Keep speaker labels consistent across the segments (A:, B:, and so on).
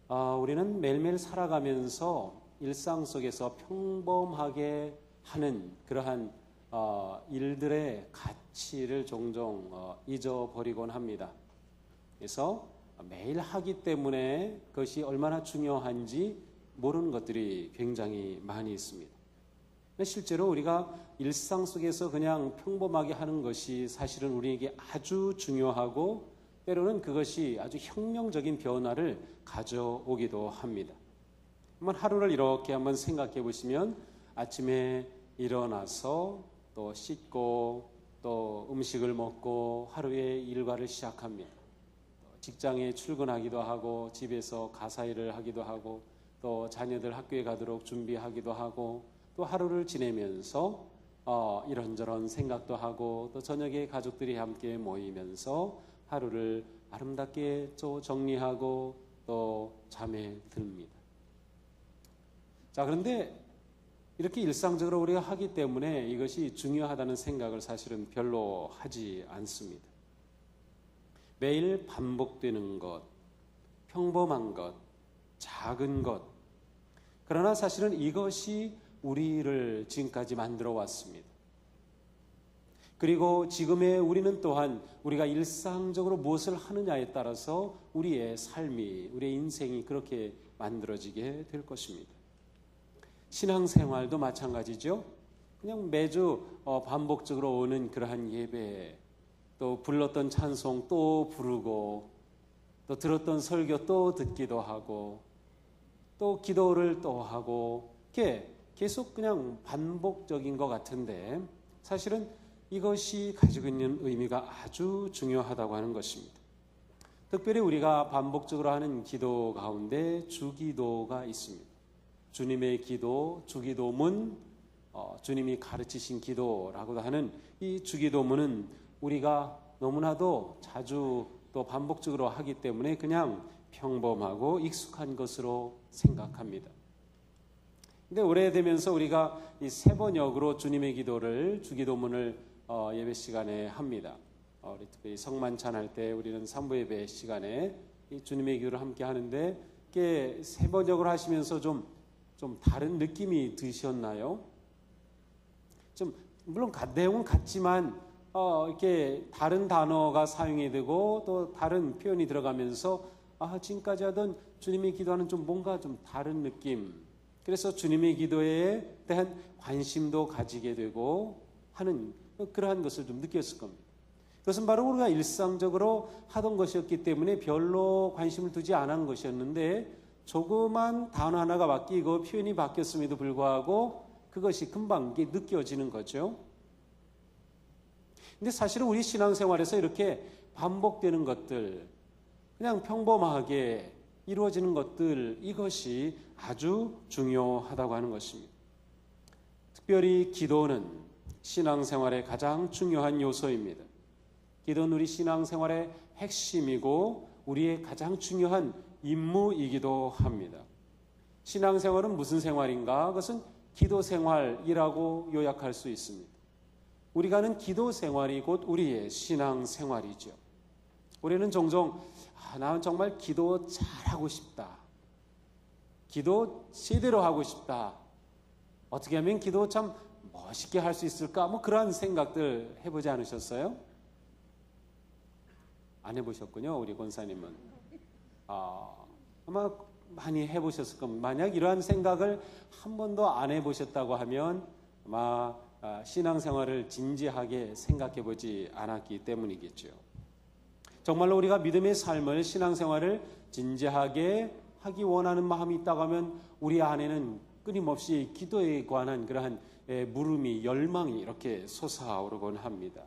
A: 우리는 매일매일 살아가면서 일상 속에서 평범하게 하는 그러한 일들의 가치를 종종 잊어버리곤 합니다. 그래서 매일 하기 때문에 그것이 얼마나 중요한지 모르는 것들이 굉장히 많이 있습니다. 실제로 우리가 일상 속에서 그냥 평범하게 하는 것이 사실은 우리에게 아주 중요하고 때로는 그것이 아주 혁명적인 변화를 가져오기도 합니다. 한번 하루를 이렇게 한번 생각해 보시면 아침에 일어나서 또 씻고 또 음식을 먹고 하루의 일과를 시작합니다. 직장에 출근하기도 하고 집에서 가사일을 하기도 하고 또 자녀들 학교에 가도록 준비하기도 하고 또 하루를 지내면서 이런저런 생각도 하고 또 저녁에 가족들이 함께 모이면서 하루를 아름답게 또 정리하고 또 잠에 듭니다. 자, 그런데 이렇게 일상적으로 우리가 하기 때문에 이것이 중요하다는 생각을 사실은 별로 하지 않습니다. 매일 반복되는 것, 평범한 것, 작은 것. 그러나 사실은 이것이 우리를 지금까지 만들어 왔습니다. 그리고 지금의 우리는 또한 우리가 일상적으로 무엇을 하느냐에 따라서 우리의 삶이, 우리의 인생이 그렇게 만들어지게 될 것입니다. 신앙생활도 마찬가지죠. 그냥 매주 반복적으로 오는 그러한 예배, 또 불렀던 찬송 또 부르고 또 들었던 설교 또 듣기도 하고 또 기도를 또 하고 이렇게 계속 그냥 반복적인 것 같은데 사실은 이것이 가지고 있는 의미가 아주 중요하다고 하는 것입니다. 특별히 우리가 반복적으로 하는 기도 가운데 주기도가 있습니다. 주님의 기도, 주기도문, 주님이 가르치신 기도라고도 하는 이 주기도문은 우리가 너무나도 자주 또 반복적으로 하기 때문에 그냥 평범하고 익숙한 것으로 생각합니다. 근데 오래되면서 우리가 이 세 번역으로 주님의 기도를 주기도문을 예배 시간에 합니다. 우리 특별히 성만찬 할 때 우리는 3부 예배 시간에 이 주님의 기도를 함께 하는데 이게 세 번역을 하시면서 좀 다른 느낌이 드셨나요? 좀 물론 내용은 같지만 이렇게 다른 단어가 사용이 되고 또 다른 표현이 들어가면서 지금까지 하던 주님의 기도와는 좀 뭔가 좀 다른 느낌. 그래서 주님의 기도에 대한 관심도 가지게 되고 하는 그러한 것을 좀 느꼈을 겁니다. 그것은 바로 우리가 일상적으로 하던 것이었기 때문에 별로 관심을 두지 않은 것이었는데 조그만 단어 하나가 바뀌고 표현이 바뀌었음에도 불구하고 그것이 금방 느껴지는 거죠. 근데 사실은 우리 신앙생활에서 이렇게 반복되는 것들, 그냥 평범하게 이루어지는 것들, 이것이 아주 중요하다고 하는 것입니다. 특별히 기도는 신앙생활의 가장 중요한 요소입니다. 기도는 우리 신앙생활의 핵심이고 우리의 가장 중요한 임무이기도 합니다. 신앙생활은 무슨 생활인가? 그것은 기도 생활이라고 요약할 수 있습니다. 우리가 하는 기도 생활이 곧 우리의 신앙 생활이죠. 우리는 종종 나는 정말 기도 잘하고 싶다. 기도 제대로 하고 싶다. 어떻게 하면 기도 참 멋있게 할 수 있을까? 그러한 생각들 해보지 않으셨어요? 안 해보셨군요, 우리 권사님은. 아마 많이 해보셨을 겁니다. 만약 이러한 생각을 한 번도 안 해보셨다고 하면 아마 신앙생활을 진지하게 생각해보지 않았기 때문이겠죠. 정말로 우리가 믿음의 삶을, 신앙생활을 진지하게 하기 원하는 마음이 있다고 하면 우리 안에는 끊임없이 기도에 관한 그러한 물음이, 열망이 이렇게 솟아오르곤 합니다.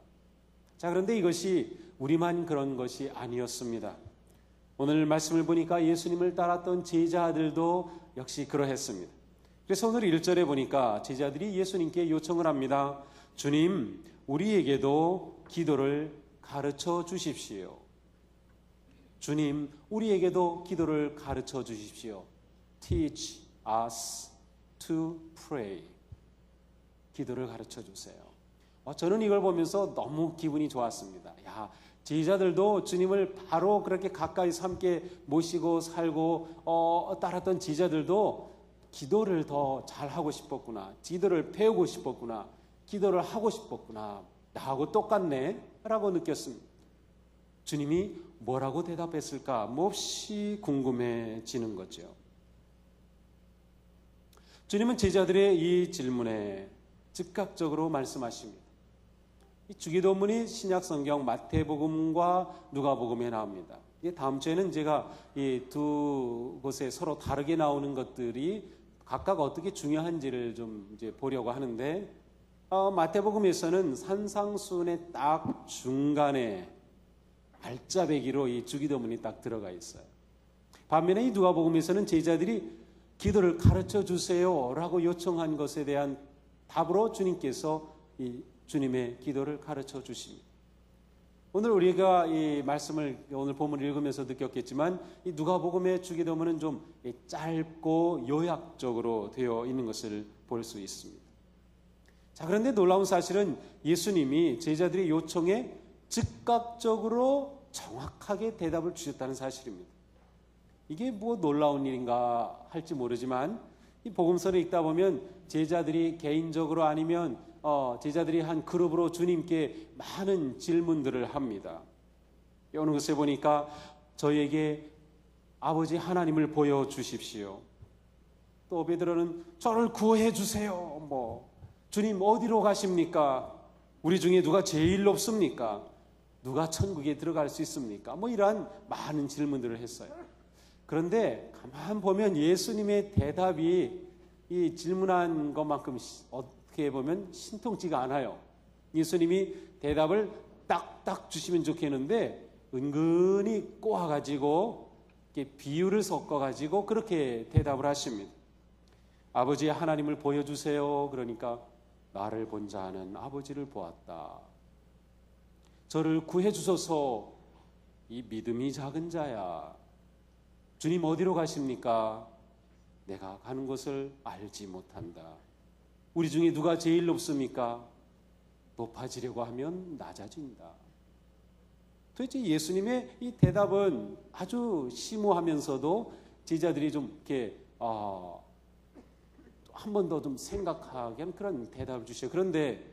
A: 자, 그런데 이것이 우리만 그런 것이 아니었습니다. 오늘 말씀을 보니까 예수님을 따랐던 제자들도 역시 그러했습니다. 그래서 오늘 1절에 보니까 제자들이 예수님께 요청을 합니다. 주님, 우리에게도 기도를 가르쳐 주십시오. 주님, 우리에게도 기도를 가르쳐 주십시오. Teach us to pray. 기도를 가르쳐 주세요. 저는 이걸 보면서 너무 기분이 좋았습니다. 제자들도 주님을 바로 그렇게 가까이서 함께 모시고 살고 따랐던 제자들도 기도를 더 잘하고 싶었구나, 기도를 배우고 싶었구나, 기도를 하고 싶었구나, 나하고 똑같네 라고 느꼈습니다. 주님이 뭐라고 대답했을까 몹시 궁금해지는 거죠. 주님은 제자들의 이 질문에 즉각적으로 말씀하십니다. 이 주기도문이 신약성경 마태복음과 누가복음에 나옵니다. 다음 주에는 제가 이 두 곳에 서로 다르게 나오는 것들이 각각 어떻게 중요한지를 좀 이제 보려고 하는데, 마태복음에서는 산상수훈의 딱 중간에 알짜배기로 이 주기도문이 딱 들어가 있어요. 반면에 이 누가복음에서는 제자들이 기도를 가르쳐 주세요 라고 요청한 것에 대한 답으로 주님께서 이 주님의 기도를 가르쳐 주십니다. 오늘 우리가 이 말씀을 오늘 본문을 읽으면서 느꼈겠지만 이 누가복음의 주기도문은 좀 짧고 요약적으로 되어 있는 것을 볼 수 있습니다. 자, 그런데 놀라운 사실은 예수님이 제자들의 요청에 즉각적으로 정확하게 대답을 주셨다는 사실입니다. 이게 뭐 놀라운 일인가 할지 모르지만 이 복음서를 읽다 보면 제자들이 개인적으로 아니면 제자들이 한 그룹으로 주님께 많은 질문들을 합니다. 어느 것에 보니까 저희에게 아버지 하나님을 보여주십시오. 또 베드로는 저를 구해 주세요. 주님 어디로 가십니까? 우리 중에 누가 제일 높습니까? 누가 천국에 들어갈 수 있습니까? 이러한 많은 질문들을 했어요. 그런데 가만 보면 예수님의 대답이 이 질문한 것만큼 어떻게 보면 신통치가 않아요. 예수님이 대답을 딱딱 주시면 좋겠는데 은근히 꼬아가지고 비유를 섞어가지고 그렇게 대답을 하십니다. 아버지 하나님을 보여주세요. 그러니까 나를 본 자는 아버지를 보았다. 저를 구해주소서. 이 믿음이 작은 자야. 주님 어디로 가십니까? 내가 가는 곳을 알지 못한다. 우리 중에 누가 제일 높습니까? 높아지려고 하면 낮아진다. 도대체 예수님의 이 대답은 아주 심오하면서도 제자들이 좀 이렇게 한 번 더 좀 생각하게 하는 그런 대답을 주셔요. 그런데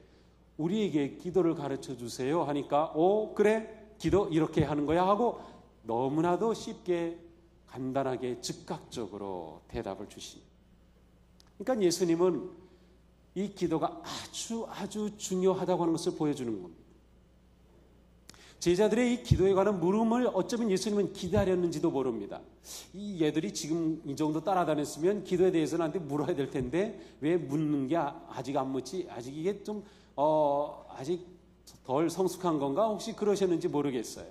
A: 우리에게 기도를 가르쳐 주세요 하니까 그래 기도 이렇게 하는 거야 하고 너무나도 쉽게 간단하게 즉각적으로 대답을 주십니다. 그러니까 예수님은 이 기도가 아주 중요하다고 하는 것을 보여주는 겁니다. 제자들의 이 기도에 관한 물음을 어쩌면 예수님은 기다렸는지도 모릅니다. 이 얘들이 지금 이 정도 따라다녔으면 기도에 대해서는 나한테 물어야 될 텐데 왜 묻는 게 아직 안 묻지? 아직 이게 좀 아직 덜 성숙한 건가? 혹시 그러셨는지 모르겠어요.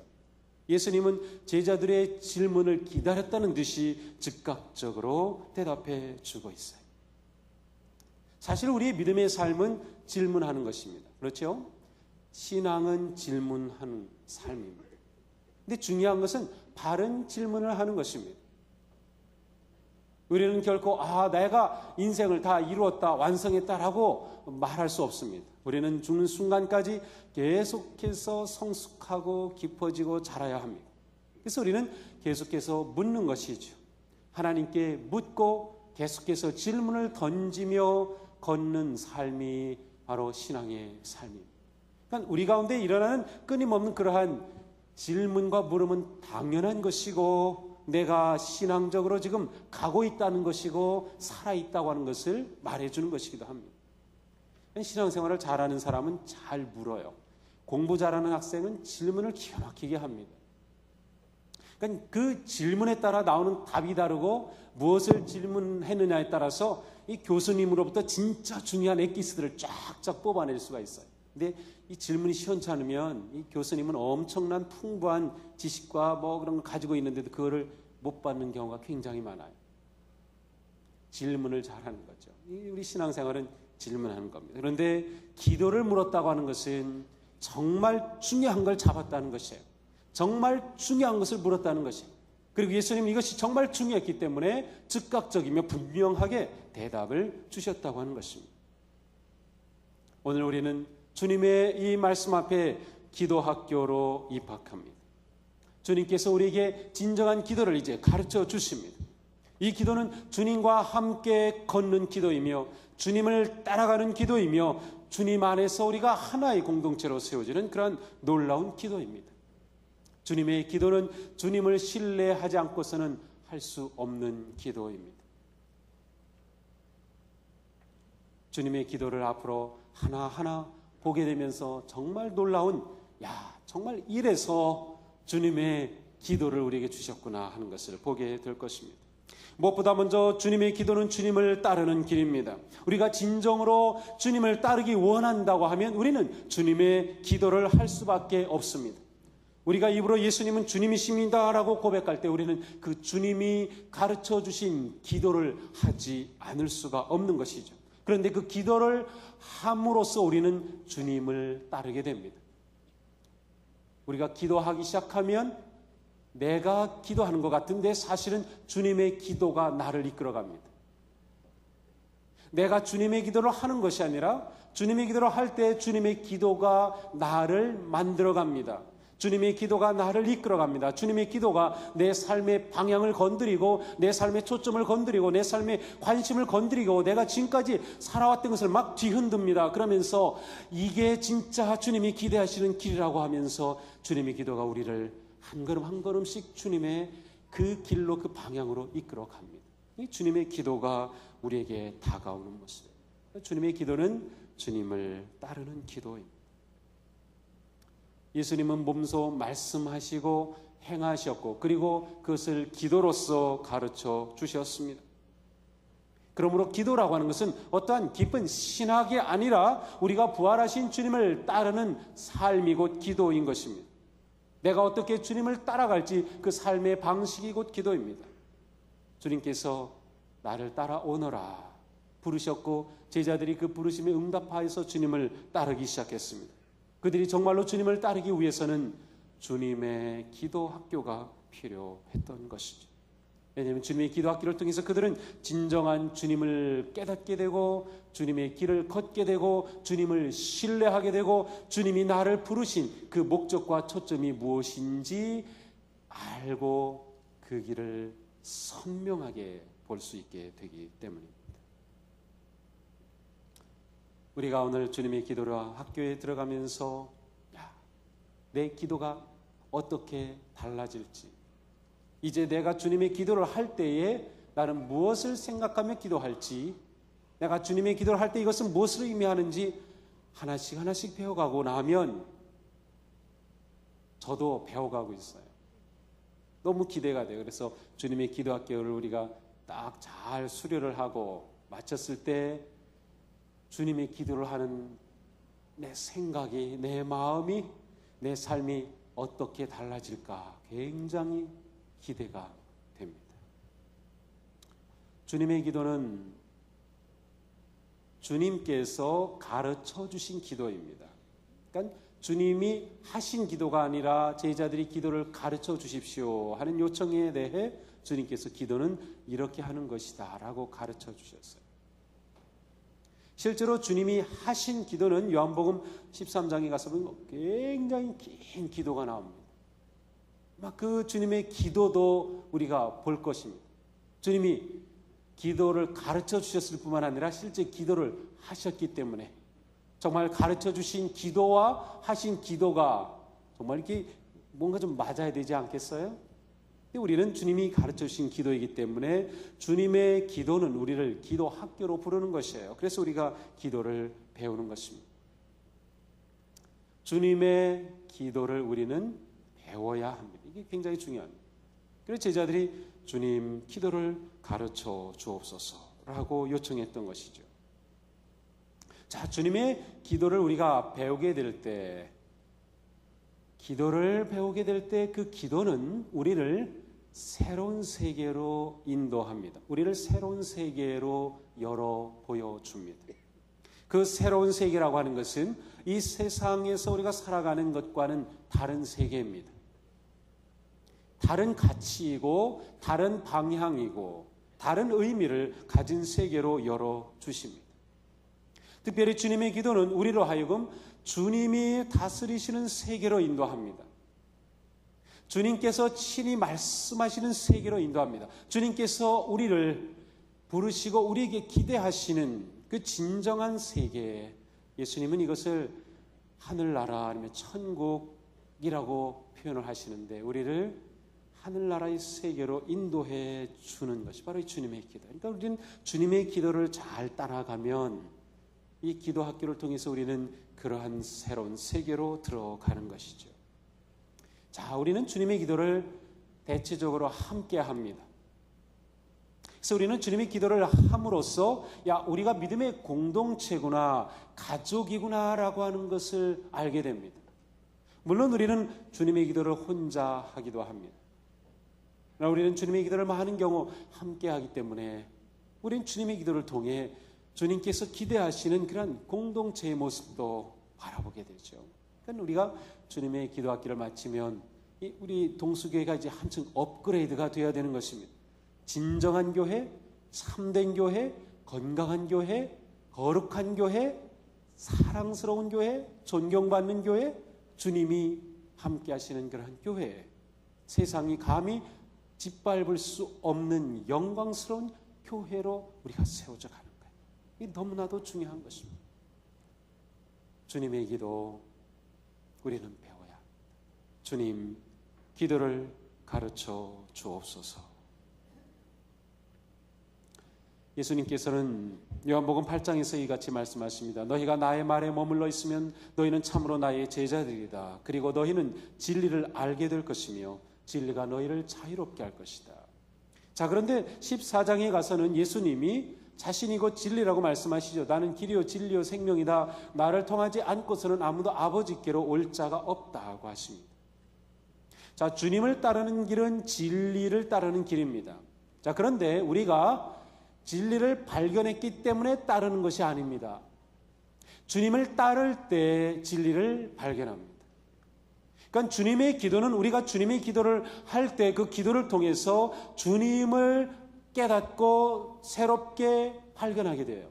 A: 예수님은 제자들의 질문을 기다렸다는 듯이 즉각적으로 대답해 주고 있어요. 사실 우리의 믿음의 삶은 질문하는 것입니다. 그렇죠? 신앙은 질문하는 삶입니다. 근데 중요한 것은 바른 질문을 하는 것입니다. 우리는 결코 내가 인생을 다 이루었다, 완성했다라고 말할 수 없습니다. 우리는 죽는 순간까지 계속해서 성숙하고 깊어지고 자라야 합니다. 그래서 우리는 계속해서 묻는 것이죠. 하나님께 묻고 계속해서 질문을 던지며 걷는 삶이 바로 신앙의 삶입니다. 그러니까 우리 가운데 일어나는 끊임없는 그러한 질문과 물음은 당연한 것이고 내가 신앙적으로 지금 가고 있다는 것이고 살아있다고 하는 것을 말해주는 것이기도 합니다. 신앙생활을 잘하는 사람은 잘 물어요. 공부 잘하는 학생은 질문을 기가 막히게 합니다. 그러니까 그 질문에 따라 나오는 답이 다르고 무엇을 질문했느냐에 따라서 이 교수님으로부터 진짜 중요한 엑기스들을 쫙쫙 뽑아낼 수가 있어요. 근데 이 질문이 시원치 않으면 이 교수님은 엄청난 풍부한 지식과 그런 걸 가지고 있는데도 그거를 못 받는 경우가 굉장히 많아요. 질문을 잘하는 거죠. 우리 신앙생활은 질문하는 겁니다. 그런데 기도를 물었다고 하는 것은 정말 중요한 걸 잡았다는 것이에요. 정말 중요한 것을 물었다는 것이에요. 그리고 예수님은 이것이 정말 중요했기 때문에 즉각적이며 분명하게 대답을 주셨다고 하는 것입니다. 오늘 우리는 주님의 이 말씀 앞에 기도 학교로 입학합니다. 주님께서 우리에게 진정한 기도를 이제 가르쳐 주십니다. 이 기도는 주님과 함께 걷는 기도이며 주님을 따라가는 기도이며 주님 안에서 우리가 하나의 공동체로 세워지는 그런 놀라운 기도입니다. 주님의 기도는 주님을 신뢰하지 않고서는 할 수 없는 기도입니다. 주님의 기도를 앞으로 하나하나 보게 되면서 정말 놀라운, 정말 이래서 주님의 기도를 우리에게 주셨구나 하는 것을 보게 될 것입니다. 무엇보다 먼저 주님의 기도는 주님을 따르는 길입니다. 우리가 진정으로 주님을 따르기 원한다고 하면 우리는 주님의 기도를 할 수밖에 없습니다. 우리가 입으로 예수님은 주님이십니다 라고 고백할 때 우리는 그 주님이 가르쳐 주신 기도를 하지 않을 수가 없는 것이죠. 그런데 그 기도를 함으로써 우리는 주님을 따르게 됩니다. 우리가 기도하기 시작하면 내가 기도하는 것 같은데 사실은 주님의 기도가 나를 이끌어갑니다. 내가 주님의 기도를 하는 것이 아니라 주님의 기도를 할 때 주님의 기도가 나를 만들어갑니다. 주님의 기도가 나를 이끌어갑니다. 주님의 기도가 내 삶의 방향을 건드리고 내 삶의 초점을 건드리고 내 삶의 관심을 건드리고 내가 지금까지 살아왔던 것을 막 뒤흔듭니다. 그러면서 이게 진짜 주님이 기대하시는 길이라고 하면서 주님의 기도가 우리를 한 걸음 한 걸음씩 주님의 그 길로 그 방향으로 이끌어갑니다. 이 주님의 기도가 우리에게 다가오는 모습. 주님의 기도는 주님을 따르는 기도입니다. 예수님은 몸소 말씀하시고 행하셨고 그리고 그것을 기도로서 가르쳐 주셨습니다. 그러므로 기도라고 하는 것은 어떠한 깊은 신학이 아니라 우리가 부활하신 주님을 따르는 삶이 곧 기도인 것입니다. 내가 어떻게 주님을 따라갈지 그 삶의 방식이 곧 기도입니다. 주님께서 나를 따라오너라 부르셨고 제자들이 그 부르심에 응답하여서 주님을 따르기 시작했습니다. 그들이 정말로 주님을 따르기 위해서는 주님의 기도 학교가 필요했던 것이죠. 왜냐하면 주님의 기도 학교를 통해서 그들은 진정한 주님을 깨닫게 되고 주님의 길을 걷게 되고 주님을 신뢰하게 되고 주님이 나를 부르신 그 목적과 초점이 무엇인지 알고 그 길을 선명하게 볼 수 있게 되기 때문입니다. 우리가 오늘 주님의 기도로 학교에 들어가면서 내 기도가 어떻게 달라질지, 이제 내가 주님의 기도를 할 때에 나는 무엇을 생각하며 기도할지, 내가 주님의 기도를 할 때 이것은 무엇을 의미하는지 하나씩 하나씩 배워가고 나면 저도 배워가고 있어요. 너무 기대가 돼요. 그래서 주님의 기도 학교를 우리가 딱 잘 수료를 하고 마쳤을 때 주님의 기도를 하는 내 생각이, 내 마음이, 내 삶이 어떻게 달라질까 굉장히 기대가 됩니다. 주님의 기도는 주님께서 가르쳐 주신 기도입니다. 그러니까 주님이 하신 기도가 아니라 제자들이 기도를 가르쳐 주십시오 하는 요청에 대해 주님께서 기도는 이렇게 하는 것이다 라고 가르쳐 주셨어요. 실제로 주님이 하신 기도는 요한복음 13장에 가서 보면 굉장히 긴 기도가 나옵니다. 막 그 주님의 기도도 우리가 볼 것입니다. 주님이 기도를 가르쳐 주셨을 뿐만 아니라 실제 기도를 하셨기 때문에 정말 가르쳐 주신 기도와 하신 기도가 정말 이렇게 뭔가 좀 맞아야 되지 않겠어요? 우리는 주님이 가르쳐 주신 기도이기 때문에 주님의 기도는 우리를 기도 학교로 부르는 것이에요. 그래서 우리가 기도를 배우는 것입니다. 주님의 기도를 우리는 배워야 합니다. 이게 굉장히 중요합니다. 그래서 제자들이 주님 기도를 가르쳐 주옵소서라고 요청했던 것이죠. 자, 주님의 기도를 우리가 배우게 될 때, 기도를 배우게 될 때 그 기도는 우리를 새로운 세계로 인도합니다. 우리를 새로운 세계로 열어 보여줍니다. 그 새로운 세계라고 하는 것은 이 세상에서 우리가 살아가는 것과는 다른 세계입니다. 다른 가치이고 다른 방향이고 다른 의미를 가진 세계로 열어 주십니다. 특별히 주님의 기도는 우리로 하여금 주님이 다스리시는 세계로 인도합니다. 주님께서 친히 말씀하시는 세계로 인도합니다. 주님께서 우리를 부르시고 우리에게 기대하시는 그 진정한 세계, 예수님은 이것을 하늘나라 아니면 천국이라고 표현을 하시는데, 우리를 하늘나라의 세계로 인도해 주는 것이 바로 이 주님의 기도. 그러니까 우리는 주님의 기도를 잘 따라가면 이 기도 학교를 통해서 우리는 그러한 새로운 세계로 들어가는 것이죠. 자, 우리는 주님의 기도를 대체적으로 함께 합니다. 그래서 우리는 주님의 기도를 함으로써 우리가 믿음의 공동체구나, 가족이구나라고 하는 것을 알게 됩니다. 물론 우리는 주님의 기도를 혼자 하기도 합니다. 그러나 우리는 주님의 기도를 많은 경우 함께 하기 때문에 우리는 주님의 기도를 통해 주님께서 기대하시는 그런 공동체의 모습도 바라보게 되죠. 그러니까 우리가 주님의 기도 학기를 마치면 우리 동수교회가 이제 한층 업그레이드가 되어야 되는 것입니다. 진정한 교회, 참된 교회, 건강한 교회, 거룩한 교회, 사랑스러운 교회, 존경받는 교회, 주님이 함께 하시는 그런 교회, 세상이 감히 짓밟을 수 없는 영광스러운 교회로 우리가 세워져 가는 거예요. 이게 너무나도 중요한 것입니다. 주님의 기도 우리는 배워야 합니다. 주님, 기도를 가르쳐 주옵소서. 예수님께서는 요한복음 8장에서 이같이 말씀하십니다. 너희가 나의 말에 머물러 있으면 너희는 참으로 나의 제자들이다. 그리고 너희는 진리를 알게 될 것이며 진리가 너희를 자유롭게 할 것이다. 자, 그런데 14장에 가서는 예수님이 자신이 곧 진리라고 말씀하시죠. 나는 길이요 진리요 생명이다. 나를 통하지 않고서는 아무도 아버지께로 올 자가 없다고 하십니다. 자, 주님을 따르는 길은 진리를 따르는 길입니다. 자, 그런데 우리가 진리를 발견했기 때문에 따르는 것이 아닙니다. 주님을 따를 때 진리를 발견합니다. 그러니까 주님의 기도는 우리가 주님의 기도를 할 때 그 기도를 통해서 주님을 깨닫고 새롭게 발견하게 돼요.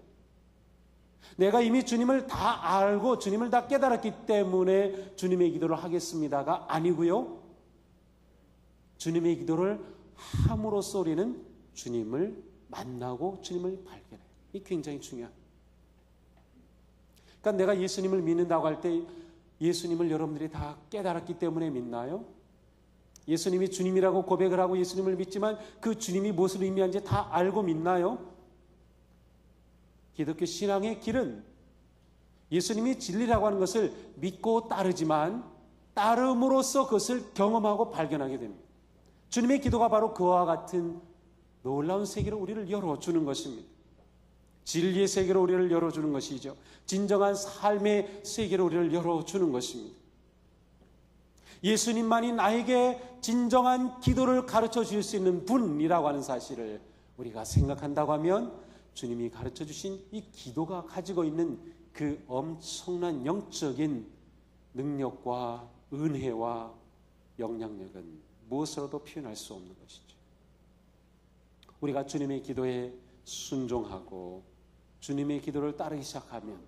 A: 내가 이미 주님을 다 알고 주님을 다 깨달았기 때문에 주님의 기도를 하겠습니다가 아니고요. 주님의 기도를 함으로써 우리는 주님을 만나고 주님을 발견해요. 이게 굉장히 중요합니다. 그러니까 내가 예수님을 믿는다고 할 때 예수님을 여러분들이 다 깨달았기 때문에 믿나요? 예수님이 주님이라고 고백을 하고 예수님을 믿지만 그 주님이 무엇을 의미하는지 다 알고 믿나요? 기독교 신앙의 길은 예수님이 진리라고 하는 것을 믿고 따르지만 따름으로써 그것을 경험하고 발견하게 됩니다. 주님의 기도가 바로 그와 같은 놀라운 세계로 우리를 열어주는 것입니다. 진리의 세계로 우리를 열어주는 것이죠. 진정한 삶의 세계로 우리를 열어주는 것입니다. 예수님만이 나에게 진정한 기도를 가르쳐 줄 수 있는 분이라고 하는 사실을 우리가 생각한다고 하면 주님이 가르쳐 주신 이 기도가 가지고 있는 그 엄청난 영적인 능력과 은혜와 영향력은 무엇으로도 표현할 수 없는 것이죠. 우리가 주님의 기도에 순종하고 주님의 기도를 따르기 시작하면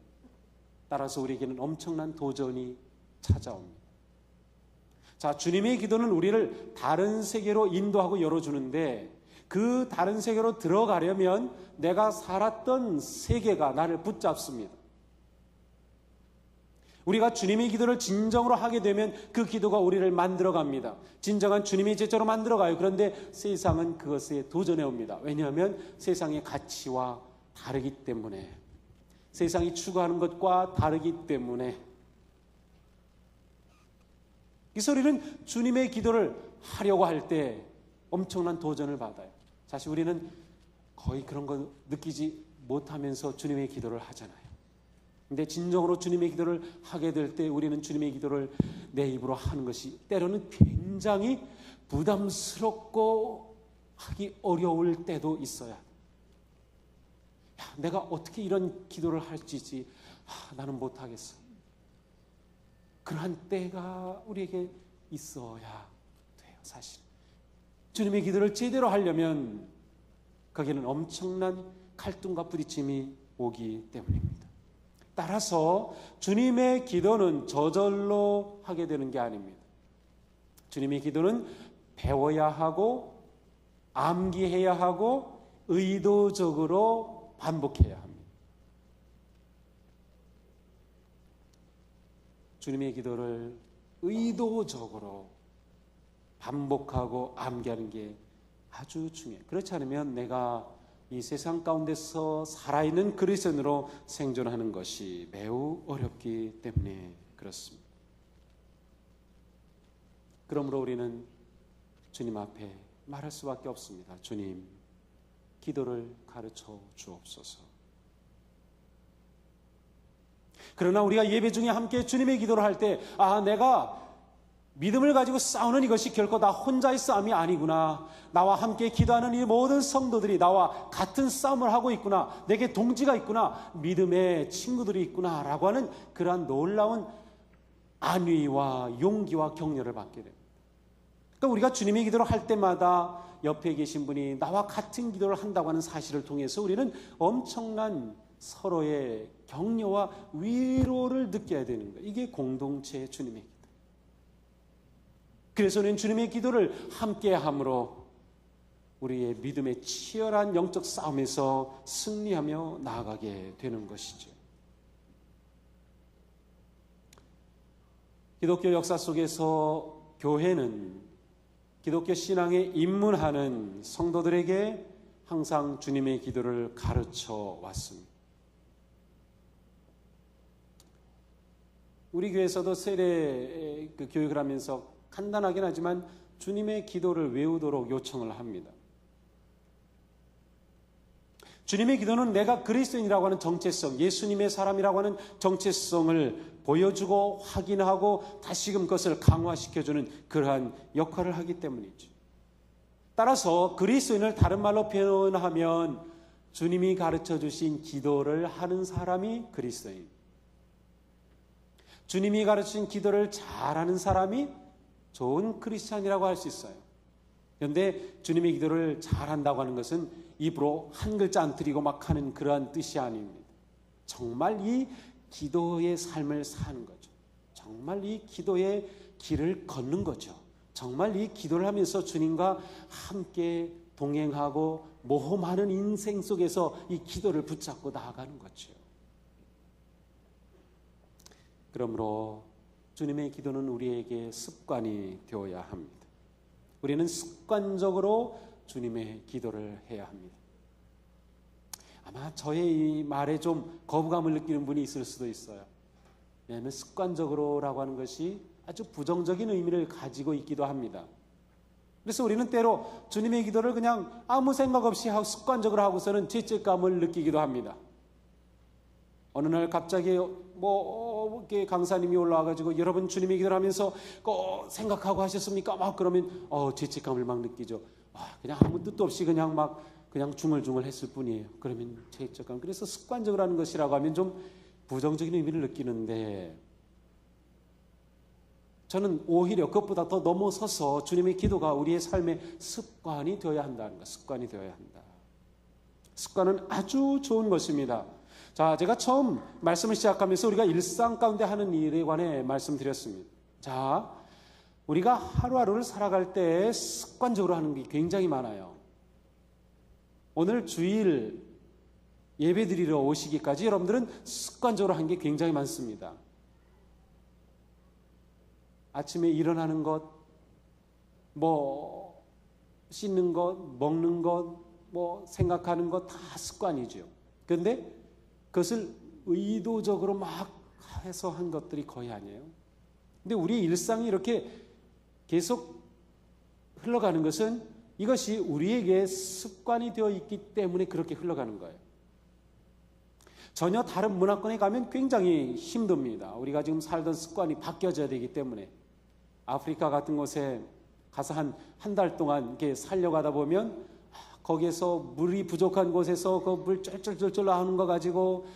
A: 따라서 우리에게는 엄청난 도전이 찾아옵니다. 자, 주님의 기도는 우리를 다른 세계로 인도하고 열어주는데 그 다른 세계로 들어가려면 내가 살았던 세계가 나를 붙잡습니다. 우리가 주님의 기도를 진정으로 하게 되면 그 기도가 우리를 만들어갑니다. 진정한 주님의 제자로 만들어가요. 그런데 세상은 그것에 도전해 옵니다. 왜냐하면 세상의 가치와 다르기 때문에, 세상이 추구하는 것과 다르기 때문에. 그래서 우리는 주님의 기도를 하려고 할 때 엄청난 도전을 받아요. 사실 우리는 거의 그런 거 느끼지 못하면서 주님의 기도를 하잖아요. 근데 진정으로 주님의 기도를 하게 될 때 우리는 주님의 기도를 내 입으로 하는 것이 때로는 굉장히 부담스럽고 하기 어려울 때도 있어요. 내가 어떻게 이런 기도를 할지 나는 못하겠어. 그러한 때가 우리에게 있어야 돼요. 사실 주님의 기도를 제대로 하려면 거기에는 엄청난 갈등과 부딪힘이 오기 때문입니다. 따라서 주님의 기도는 저절로 하게 되는 게 아닙니다. 주님의 기도는 배워야 하고 암기해야 하고 의도적으로 반복해야 합니다. 주님의 기도를 의도적으로 반복하고 암기하는 게 아주 중요해요. 그렇지 않으면 내가 이 세상 가운데서 살아있는 그리스도인으로 생존하는 것이 매우 어렵기 때문에 그렇습니다. 그러므로 우리는 주님 앞에 말할 수밖에 없습니다. 주님, 기도를 가르쳐 주옵소서. 그러나 우리가 예배 중에 함께 주님의 기도를 할 때, 내가 믿음을 가지고 싸우는 이것이 결코 나 혼자의 싸움이 아니구나. 나와 함께 기도하는 이 모든 성도들이 나와 같은 싸움을 하고 있구나. 내게 동지가 있구나. 믿음의 친구들이 있구나. 라고 하는 그러한 놀라운 안위와 용기와 격려를 받게 됩니다. 그러니까 우리가 주님의 기도를 할 때마다 옆에 계신 분이 나와 같은 기도를 한다고 하는 사실을 통해서 우리는 엄청난 서로의 격려와 위로를 느껴야 되는 거예요. 이게 공동체의 주님의 기도. 그래서 우리는 주님의 기도를 함께 함으로 우리의 믿음의 치열한 영적 싸움에서 승리하며 나아가게 되는 것이죠. 기독교 역사 속에서 교회는 기독교 신앙에 입문하는 성도들에게 항상 주님의 기도를 가르쳐 왔습니다. 우리 교회에서도 세례 교육을 하면서 간단하긴 하지만 주님의 기도를 외우도록 요청을 합니다. 주님의 기도는 내가 그리스도인이라고 하는 정체성, 예수님의 사람이라고 하는 정체성을 보여주고 확인하고 다시금 그것을 강화시켜주는 그러한 역할을 하기 때문이죠. 따라서 그리스도인을 다른 말로 표현하면 주님이 가르쳐 주신 기도를 하는 사람이 그리스도인, 주님이 가르친 기도를 잘하는 사람이 좋은 크리스찬이라고 할 수 있어요. 그런데 주님의 기도를 잘한다고 하는 것은 입으로 한 글자 안 드리고 막 하는 그러한 뜻이 아닙니다. 정말 이 기도의 삶을 사는 거죠. 정말 이 기도의 길을 걷는 거죠. 정말 이 기도를 하면서 주님과 함께 동행하고 모험하는 인생 속에서 이 기도를 붙잡고 나아가는 거죠. 그러므로 주님의 기도는 우리에게 습관이 되어야 합니다. 우리는 습관적으로 주님의 기도를 해야 합니다. 아마 저의 이 말에 좀 거부감을 느끼는 분이 있을 수도 있어요. 왜냐하면 습관적으로라고 하는 것이 아주 부정적인 의미를 가지고 있기도 합니다. 그래서 우리는 때로 주님의 기도를 그냥 아무 생각 없이 하고 습관적으로 하고서는 죄책감을 느끼기도 합니다. 어느 날 갑자기 이렇게 강사님이 올라와가지고 여러분 주님의 기도를 하면서 꼭 생각하고 하셨습니까? 막 그러면 죄책감을 막 느끼죠. 그냥 아무 뜻도 없이 그냥 중얼중얼 했을 뿐이에요. 그러면 죄책감. 그래서 습관적으로 하는 것이라고 하면 좀 부정적인 의미를 느끼는데 저는 오히려 그것보다 더 넘어서서 주님의 기도가 우리의 삶의 습관이 되어야 한다는 것. 습관이 되어야 한다. 습관은 아주 좋은 것입니다. 자, 제가 처음 말씀을 시작하면서 우리가 일상 가운데 하는 일에 관해 말씀드렸습니다. 자, 우리가 하루하루를 살아갈 때 습관적으로 하는 게 굉장히 많아요. 오늘 주일 예배 드리러 오시기까지 여러분들은 습관적으로 한 게 굉장히 많습니다. 아침에 일어나는 것, 씻는 것, 먹는 것, 생각하는 것 다 습관이죠. 그런데 그것을 의도적으로 막 해서 한 것들이 거의 아니에요. 근데 우리 일상이 이렇게 계속 흘러가는 것은 이것이 우리에게 습관이 되어 있기 때문에 그렇게 흘러가는 거예요. 전혀 다른 문화권에 가면 굉장히 힘듭니다. 우리가 지금 살던 습관이 바뀌어져야 되기 때문에. 아프리카 같은 곳에 가서 한 달 동안 이렇게 살려가다 보면 거기에서 물이 부족한 곳에서 그 물 쫄쫄쫄쫄 나오는 거 가지고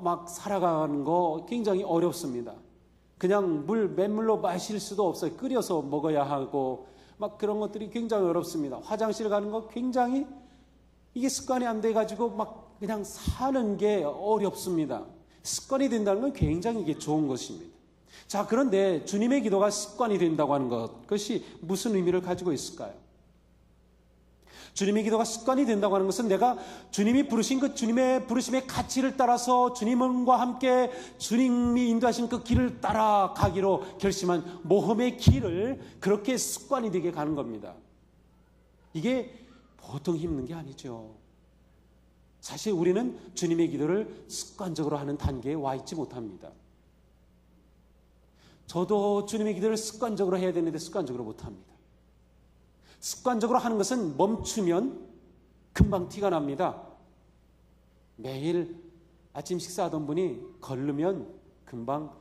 A: 막 살아가는 거 굉장히 어렵습니다. 그냥 맨물로 마실 수도 없어요. 끓여서 먹어야 하고 막 그런 것들이 굉장히 어렵습니다. 화장실 가는 거 굉장히 이게 습관이 안 돼가지고 막 그냥 사는 게 어렵습니다. 습관이 된다는 건 굉장히 이게 좋은 것입니다. 자, 그런데 주님의 기도가 습관이 된다고 하는 것, 그것이 무슨 의미를 가지고 있을까요? 주님의 기도가 습관이 된다고 하는 것은 내가 주님이 부르신 그 주님의 부르심의 가치를 따라서 주님과 함께 주님이 인도하신 그 길을 따라가기로 결심한 모험의 길을 그렇게 습관이 되게 가는 겁니다. 이게 보통 힘든 게 아니죠. 사실 우리는 주님의 기도를 습관적으로 하는 단계에 와 있지 못합니다. 저도 주님의 기도를 습관적으로 해야 되는데 습관적으로 못합니다. 습관적으로 하는 것은 멈추면 금방 티가 납니다. 매일 아침 식사하던 분이 걸르면 금방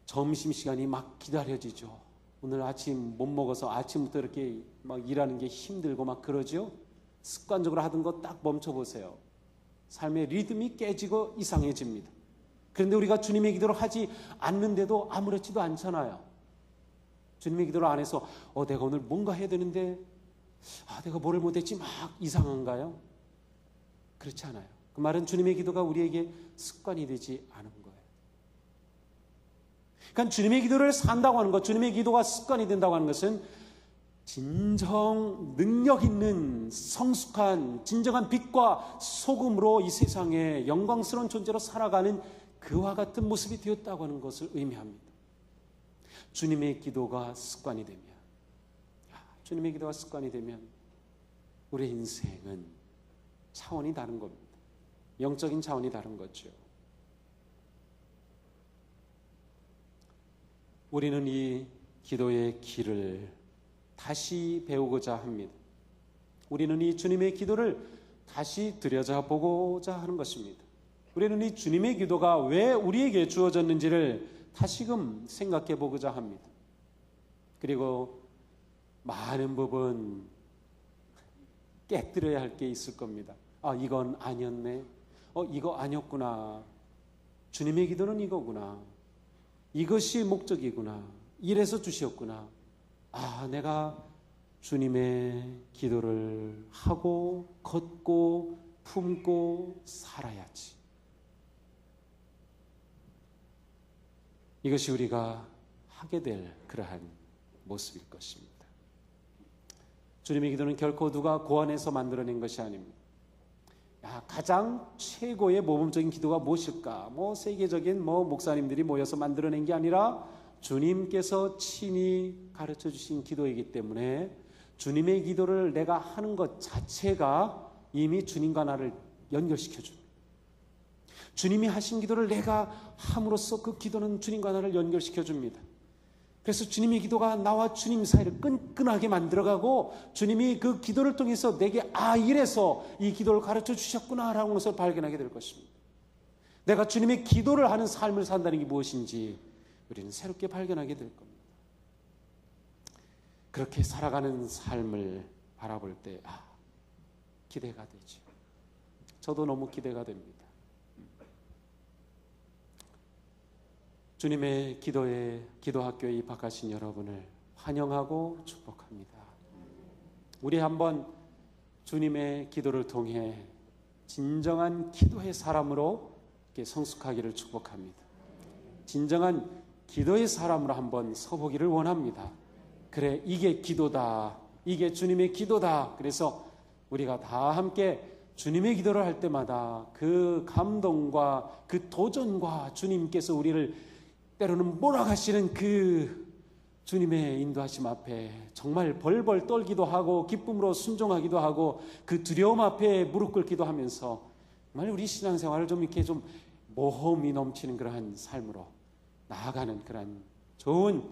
A: 점심시간이 막 기다려지죠. 오늘 아침 못 먹어서 아침부터 이렇게 막 일하는 게 힘들고 막 그러죠. 습관적으로 하던 거 딱 멈춰보세요. 삶의 리듬이 깨지고 이상해집니다. 그런데 우리가 주님의 기도를 하지 않는데도 아무렇지도 않잖아요. 주님의 기도를 안 해서 내가 오늘 뭔가 해야 되는데 내가 뭐를 못했지 막 이상한가요? 그렇지 않아요. 그 말은 주님의 기도가 우리에게 습관이 되지 않은 거예요. 그러니까 주님의 기도를 산다고 하는 것, 주님의 기도가 습관이 된다고 하는 것은 진정 능력 있는 성숙한 진정한 빛과 소금으로 이 세상에 영광스러운 존재로 살아가는 그와 같은 모습이 되었다고 하는 것을 의미합니다. 주님의 기도가 습관이 되면, 주님의 기도가 습관이 되면 우리 인생은 차원이 다른 겁니다. 영적인 차원이 다른 거죠. 우리는 이 기도의 길을 다시 배우고자 합니다. 우리는 이 주님의 기도를 다시 들여다보고자 하는 것입니다. 우리는 이 주님의 기도가 왜 우리에게 주어졌는지를 다시금 생각해 보고자 합니다. 그리고 많은 부분 깨뜨려야 할 게 있을 겁니다. 이건 아니었네. 이거 아니었구나. 주님의 기도는 이거구나. 이것이 목적이구나. 이래서 주셨구나. 내가 주님의 기도를 하고 걷고 품고 살아야지. 이것이 우리가 하게 될 그러한 모습일 것입니다. 주님의 기도는 결코 누가 고안해서 만들어낸 것이 아닙니다. 가장 최고의 모범적인 기도가 무엇일까? 세계적인 목사님들이 모여서 만들어낸 게 아니라 주님께서 친히 가르쳐 주신 기도이기 때문에 주님의 기도를 내가 하는 것 자체가 이미 주님과 나를 연결시켜 줍니다. 주님이 하신 기도를 내가 함으로써 그 기도는 주님과 나를 연결시켜 줍니다. 그래서 주님의 기도가 나와 주님 사이를 끈끈하게 만들어가고 주님이 그 기도를 통해서 내게 이래서 이 기도를 가르쳐 주셨구나라는 것을 발견하게 될 것입니다. 내가 주님의 기도를 하는 삶을 산다는 게 무엇인지 우리는 새롭게 발견하게 될 겁니다. 그렇게 살아가는 삶을 바라볼 때 기대가 되죠. 저도 너무 기대가 됩니다. 주님의 기도학교에 입학하신 여러분을 환영하고 축복합니다. 우리 한번 주님의 기도를 통해 진정한 기도의 사람으로 성숙하기를 축복합니다. 진정한 기도의 사람으로 한번 서보기를 원합니다. 그래, 이게 기도다. 이게 주님의 기도다. 그래서 우리가 다 함께 주님의 기도를 할 때마다 그 감동과 그 도전과 주님께서 우리를 때로는 몰아가시는 그 주님의 인도하심 앞에 정말 벌벌 떨기도 하고 기쁨으로 순종하기도 하고 그 두려움 앞에 무릎 꿇기도 하면서 정말 우리 신앙생활을 좀 이렇게 좀 모험이 넘치는 그러한 삶으로 나아가는 그러한 좋은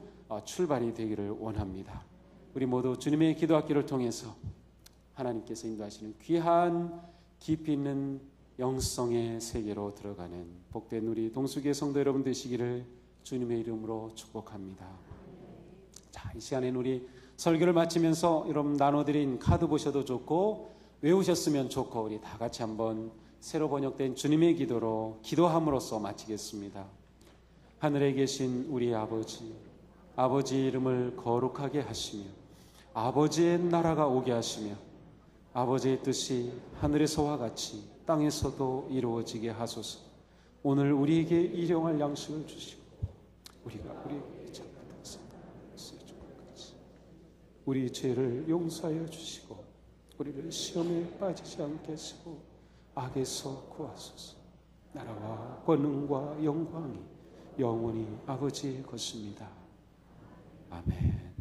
A: 출발이 되기를 원합니다. 우리 모두 주님의 기도학기를 통해서 하나님께서 인도하시는 귀한 깊이 있는 영성의 세계로 들어가는 복된 우리 동수교회 성도 여러분 되시기를 주님의 이름으로 축복합니다. 자, 이 시간에는 우리 설교를 마치면서 여러분 나눠드린 카드 보셔도 좋고 외우셨으면 좋고 우리 다 같이 한번 새로 번역된 주님의 기도로 기도함으로써 마치겠습니다. 하늘에 계신 우리 아버지, 아버지 이름을 거룩하게 하시며 아버지의 나라가 오게 하시며 아버지의 뜻이 하늘에서와 같이 땅에서도 이루어지게 하소서. 오늘 우리에게 일용할 양식을 주시고 우리가 우리에게 잘못해서 쓰여준 것같이 우리 죄를 용서하여 주시고 우리를 시험에 빠지지 않게 하시고 악에서 구하소서. 나라와 권능과 영광이 영원히 아버지의 것입니다. 아멘.